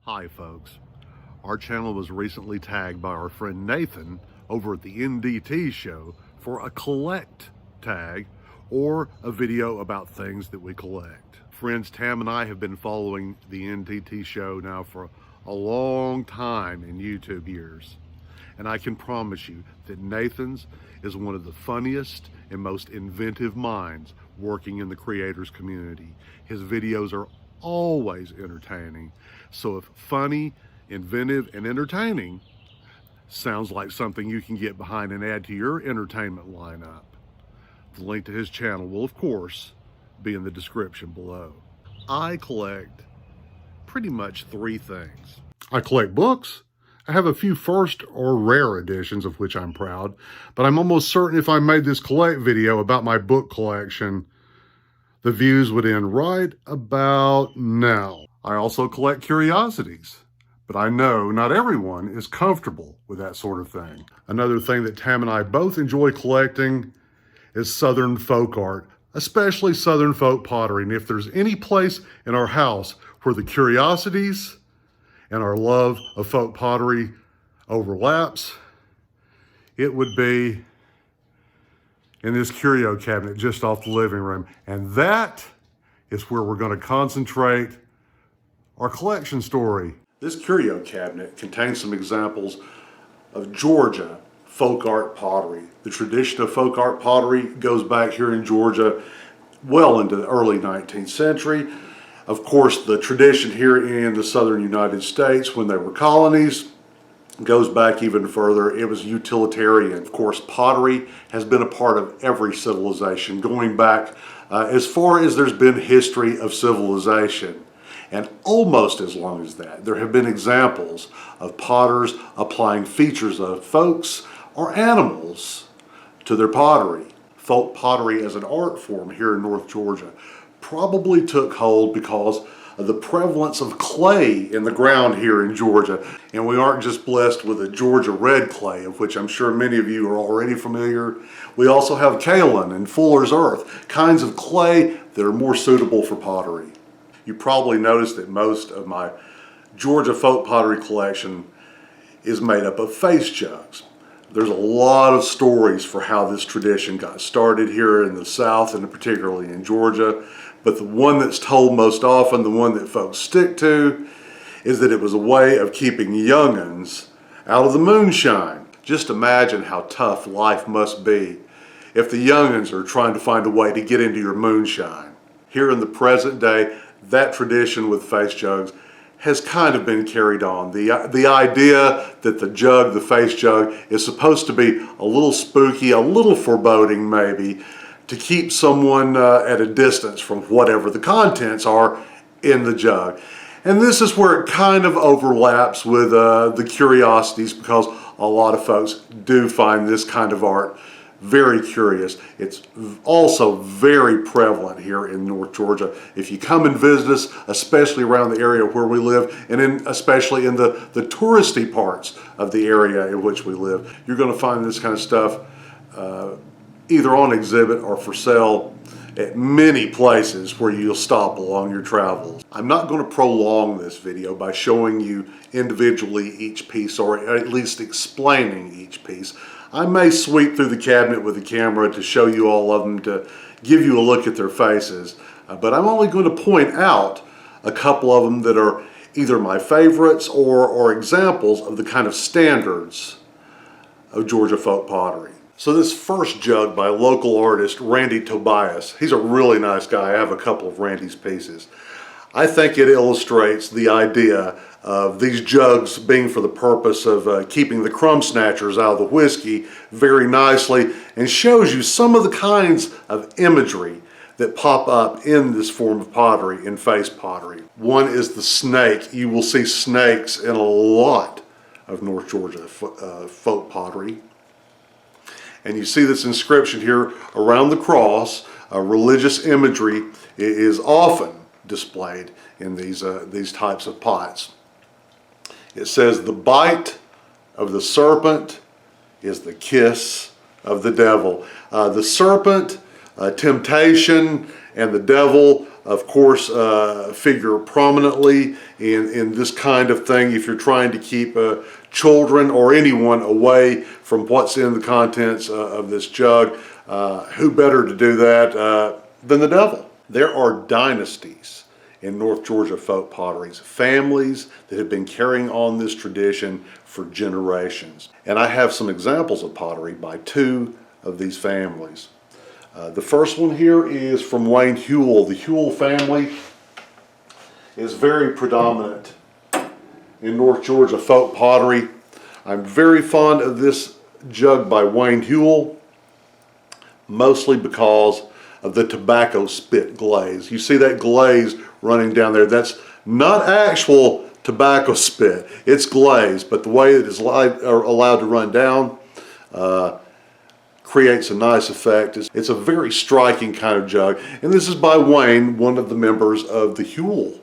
Hi folks, our channel was recently tagged by our friend Nathan over at the N.D.T show for a collect tag or a video about things that we collect. Friends Tam and I have been following the N.D.T show now for a long time in YouTube years. And I can promise you that Nathan's is one of the funniest and most inventive minds working in the creators community. His videos are always entertaining. So if funny, inventive, and entertaining sounds like something you can get behind and add to your entertainment lineup, the link to his channel will, of course, be in the description below. I collect pretty much three things. I collect books. I have a few first or rare editions of which I'm proud, but I'm almost certain if I made this collect video about my book collection, the views would end right about now. I also collect curiosities, but I know not everyone is comfortable with that sort of thing. Another thing that Tam and I both enjoy collecting is Southern folk art, especially Southern folk pottery. And if there's any place in our house where the curiosities and our love of folk pottery overlaps, it would be in this curio cabinet just off the living room. And that is where we're going to concentrate our collection story. This curio cabinet contains some examples of Georgia folk art pottery. The tradition of folk art pottery goes back here in Georgia well into the early 19th century. Of course, the tradition here in the southern United States when they were colonies goes back even further. It was utilitarian. Of course, pottery has been a part of every civilization, going back as far as there's been history of civilization. And almost as long as that, there have been examples of potters applying features of folks or animals to their pottery. Folk pottery as an art form here in North Georgia probably took hold because of the prevalence of clay in the ground here in Georgia. And we aren't just blessed with a Georgia red clay, of which I'm sure many of you are already familiar. We also have kaolin and fuller's earth, kinds of clay that are more suitable for pottery. You probably noticed that most of my Georgia folk pottery collection is made up of face jugs. There's a lot of stories for how this tradition got started here in the South and particularly in Georgia. But the one that's told most often, the one that folks stick to, is that it was a way of keeping young'uns out of the moonshine. Just imagine how tough life must be if the young'uns are trying to find a way to get into your moonshine. Here in the present day, that tradition with face jugs has kind of been carried on. The idea that the jug, the face jug, is supposed to be a little spooky, a little foreboding maybe, to keep someone at a distance from whatever the contents are in the jug. And this is where it kind of overlaps with the curiosities, because a lot of folks do find this kind of art very curious. It's also very prevalent here in North Georgia. If you come and visit us, especially around the area where we live, and especially in the touristy parts of the area in which we live, you're going to find this kind of stuff either on exhibit or for sale at many places where you'll stop along your travels. I'm not going to prolong this video by showing you individually each piece, or at least explaining each piece. I may sweep through the cabinet with the camera to show you all of them, to give you a look at their faces, but I'm only going to point out a couple of them that are either my favorites or examples of the kind of standards of Georgia folk pottery. So this first jug by local artist Randy Tobias, he's a really nice guy. I have a couple of Randy's pieces. I think it illustrates the idea of these jugs being for the purpose of keeping the crumb snatchers out of the whiskey very nicely, and shows you some of the kinds of imagery that pop up in this form of pottery, in face pottery. One is the snake. You will see snakes in a lot of North Georgia folk pottery. And you see this inscription here around the cross. Religious imagery is often displayed in these types of pots. It says, "The bite of the serpent is the kiss of the devil." The serpent, temptation, and the devil of course, figure prominently in this kind of thing if you're trying to keep children or anyone away from what's in the contents of this jug. Who better to do that than the devil? There are dynasties in North Georgia folk potteries, families that have been carrying on this tradition for generations. And I have some examples of pottery by two of these families. The first one here is from Wayne Huell. The Huell family is very predominant in North Georgia folk pottery. I'm very fond of this jug by Wayne Huell, mostly because of the tobacco spit glaze. You see that glaze running down there. That's not actual tobacco spit, it's glaze, but the way it is allowed to run down creates a nice effect. It's a very striking kind of jug, and this is by Wayne, one of the members of the Huell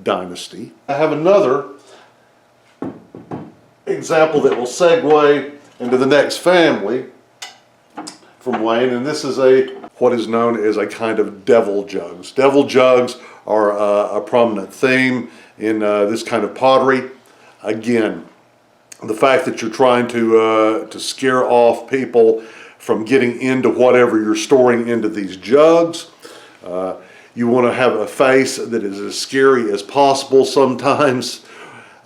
dynasty. I have another example that will segue into the next family from Wayne, and this is what is known as a kind of devil jugs. Devil jugs are a prominent theme in this kind of pottery. Again, the fact that you're trying to scare off people from getting into whatever you're storing into these jugs. You want to have a face that is as scary as possible sometimes.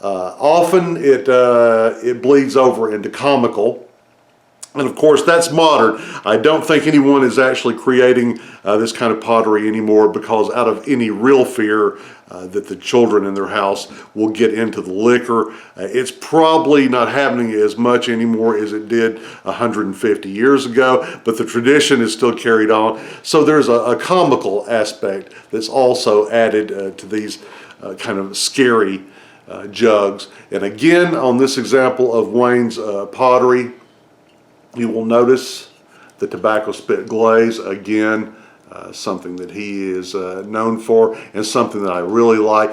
Often it bleeds over into comical. And of course, that's modern. I don't think anyone is actually creating this kind of pottery anymore because out of any real fear that the children in their house will get into the liquor. It's probably not happening as much anymore as it did 150 years ago, but the tradition is still carried on. So there's a comical aspect that's also added to these kind of scary jugs. And again, on this example of Wayne's pottery, you will notice the tobacco spit glaze, again, something that he is known for and something that I really like.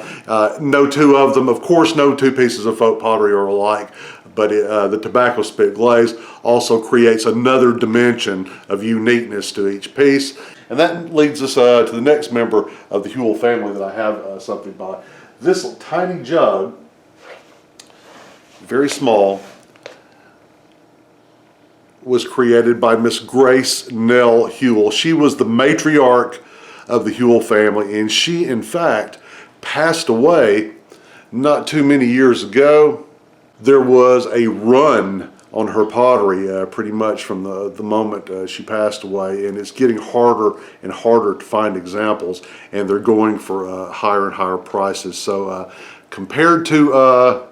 No two of them, of course, no two pieces of folk pottery are alike, but the tobacco spit glaze also creates another dimension of uniqueness to each piece. And that leads us to the next member of the Huell family that I have something by. This tiny jug, very small, was created by Miss Grace Nell Huell. She was the matriarch of the Huell family, and she, in fact, passed away not too many years ago. There was a run on her pottery pretty much from the moment she passed away, and it's getting harder and harder to find examples, and they're going for higher and higher prices. So compared to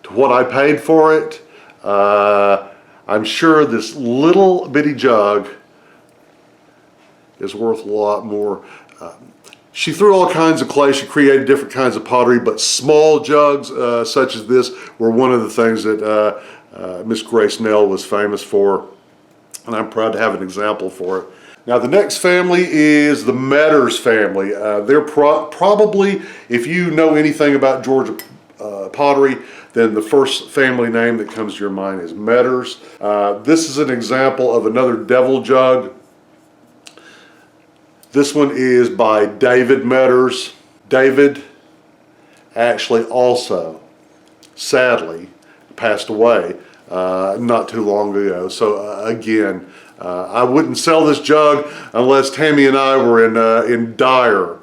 what I paid for it, I'm sure this little bitty jug is worth a lot more. She threw all kinds of clay, she created different kinds of pottery, but small jugs such as this were one of the things that Miss Grace Nell was famous for, and I'm proud to have an example for it. Now the next family is the Metters family. They're probably, if you know anything about Georgia pottery, then the first family name that comes to your mind is Metters. This is an example of another devil jug. This one is by David Metters. David actually also, sadly, passed away not too long ago. So again, I wouldn't sell this jug unless Tammy and I were in dire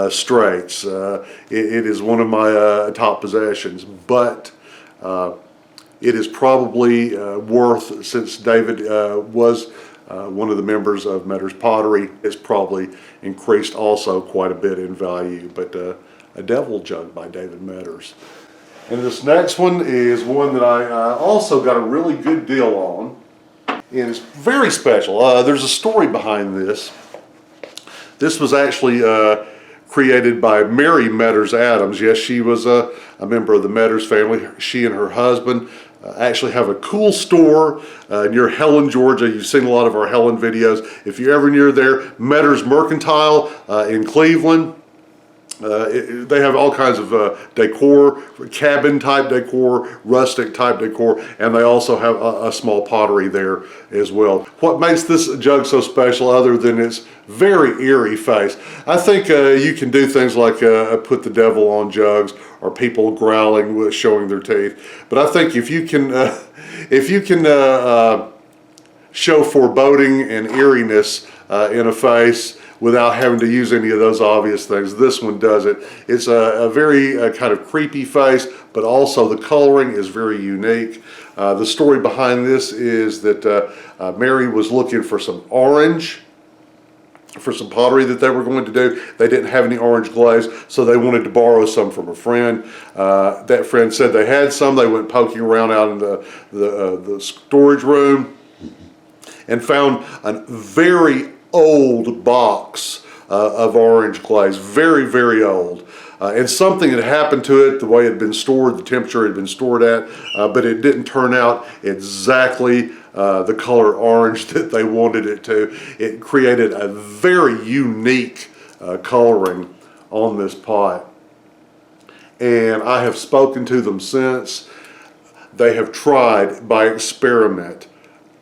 straits. It is one of my top possessions, but it is probably worth, since David was one of the members of Metters Pottery, it's probably increased also quite a bit in value. But a devil jug by David Metters. And this next one is one that I also got a really good deal on, and it's very special. There's a story behind this. This was actually created by Mary Metters Adams. Yes, she was a member of the Metters family. She and her husband actually have a cool store near Helen, Georgia. You've seen a lot of our Helen videos. If you're ever near there, Metters Mercantile in Cleveland. They have all kinds of decor, cabin type decor, rustic type decor, and they also have a small pottery there as well. What makes this jug so special, other than its very eerie face, I think you can do things like put the devil on jugs, or people growling, showing their teeth. But I think if you can, show foreboding and eeriness in a face without having to use any of those obvious things, this one does it. It's a very kind of creepy face, but also the coloring is very unique. The story behind this is that Mary was looking for some orange for some pottery that they were going to do. They didn't have any orange glaze, so they wanted to borrow some from a friend. That friend said they had some. They went poking around out in the storage room and found a very old box of orange glaze, very, very old. And something had happened to it, the way it had been stored, the temperature it had been stored at, but it didn't turn out exactly the color orange that they wanted it to. It created a very unique coloring on this pot. And I have spoken to them since. They have tried by experiment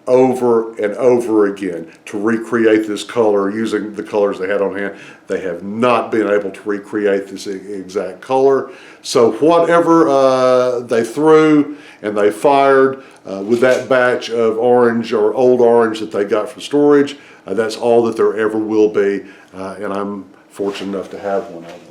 over and over again to recreate this color using the colors they had on hand. They have not been able to recreate this exact color. So whatever they threw and they fired with that batch of orange or old orange that they got from storage, that's all that there ever will be, and I'm fortunate enough to have one of them.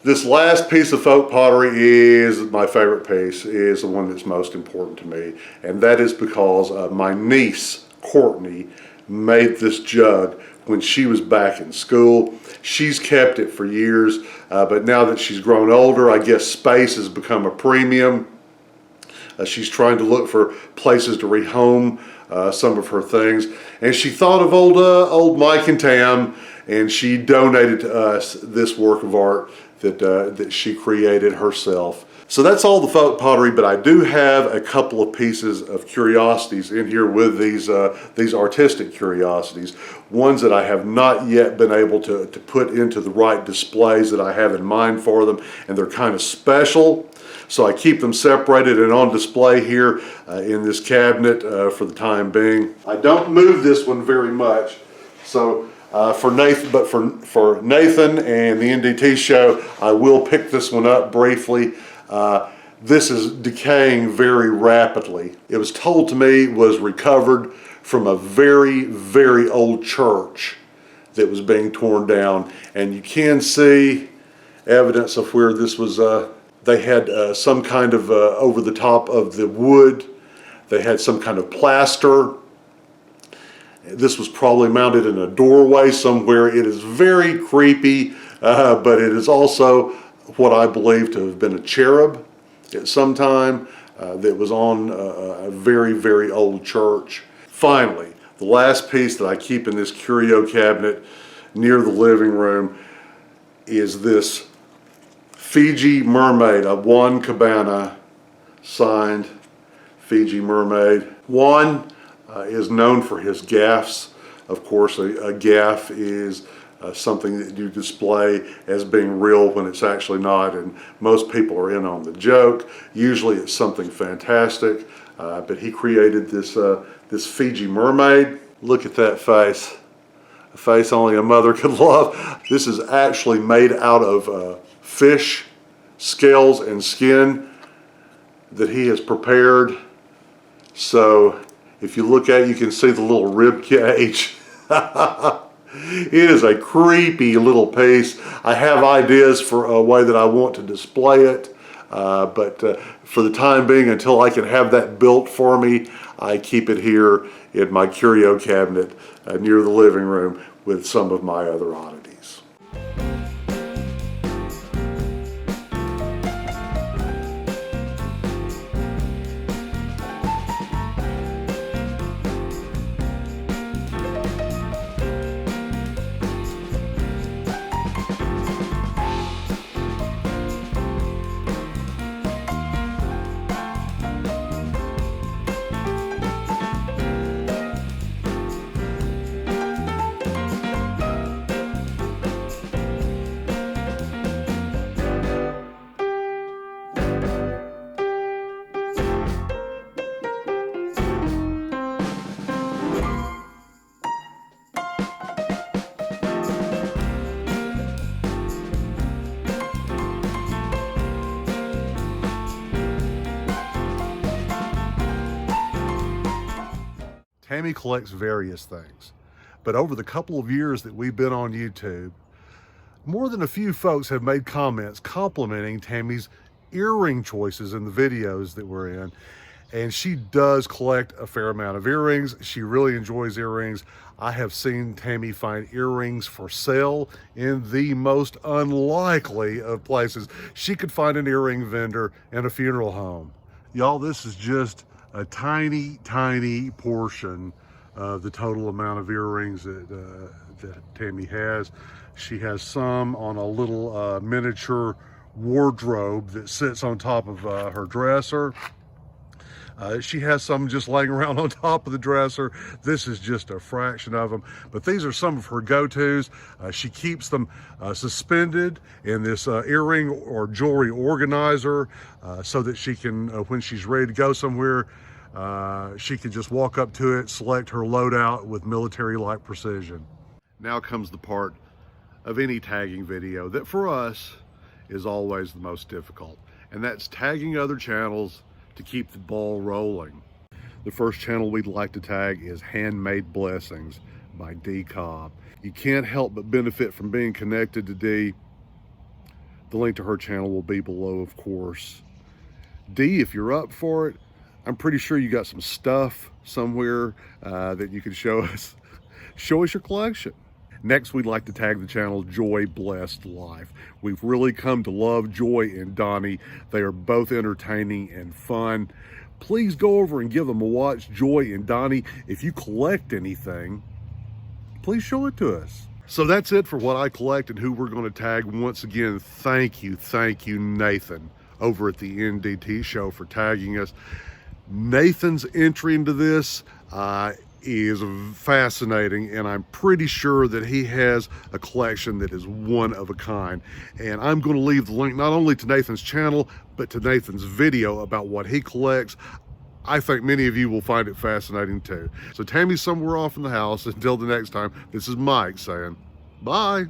This last piece of folk pottery is my favorite piece, is the one that's most important to me, and that is because my niece, Courtney, made this jug when she was back in school. She's kept it for years, but now that she's grown older, I guess space has become a premium. She's trying to look for places to rehome some of her things, and she thought of old Mike and Tam, and she donated to us this work of art that she created herself. So that's all the folk pottery, but I do have a couple of pieces of curiosities in here with these artistic curiosities, ones that I have not yet been able to put into the right displays that I have in mind for them, and they're kind of special. So I keep them separated and on display here in this cabinet for the time being. I don't move this one very much, so for Nathan and the N.D.T show, I will pick this one up briefly. This is decaying very rapidly. It was told to me was recovered from a very, very old church that was being torn down, and you can see evidence of where this was. They had some kind of over the top of the wood. They had some kind of plaster. This was probably mounted in a doorway somewhere. It is very creepy, but it is also what I believe to have been a cherub at some time that was on a very, very old church. Finally, the last piece that I keep in this curio cabinet near the living room is this Fiji mermaid, a Juan Cabana signed Fiji mermaid. Juan is known for his gaffs. Of course, a gaff is something that you display as being real when it's actually not, and most people are in on the joke. Usually it's something fantastic, but he created this Fiji mermaid. Look at that face. A face only a mother could love. This is actually made out of fish scales and skin that he has prepared. So if you look at it, you can see the little rib cage. It is a creepy little piece. I have ideas for a way that I want to display it, but for the time being, until I can have that built for me, I keep it here in my curio cabinet near the living room with some of my other oddities. Tammy collects various things, but over the couple of years that we've been on YouTube, more than a few folks have made comments complimenting Tammy's earring choices in the videos that we're in. And she does collect a fair amount of earrings. She really enjoys earrings. I have seen Tammy find earrings for sale in the most unlikely of places. She could find an earring vendor in a funeral home. Y'all, this is just a tiny, tiny portion of the total amount of earrings that Tammy has. She has some on a little miniature wardrobe that sits on top of her dresser. She has some just laying around on top of the dresser. This is just a fraction of them, but these are some of her go-tos. She keeps them suspended in this earring or jewelry organizer so that she can, when she's ready to go somewhere, she can just walk up to it, select her loadout with military-like precision. Now comes the part of any tagging video that for us is always the most difficult, and that's tagging other channels to keep the ball rolling. The first channel we'd like to tag is Handmade Blessings by D. Cobb. You can't help but benefit from being connected to D. The link to her channel will be below, of course. D, if you're up for it, I'm pretty sure you got some stuff somewhere that you can show us. Show us your collection. Next, we'd like to tag the channel Joy Blessed Life. We've really come to love Joy and Donnie. They are both entertaining and fun. Please go over and give them a watch. Joy and Donnie, if you collect anything, please show it to us. So that's it for what I collect and who we're going to tag. Once again, thank you, Nathan, over at the N.D.T show for tagging us. Nathan's entry into this is fascinating, and I'm pretty sure that he has a collection that is one of a kind. And I'm going to leave the link not only to Nathan's channel, but to Nathan's video about what he collects. I think many of you will find it fascinating too. So Tammy's somewhere off in the house. Until the next time, this is Mike saying bye.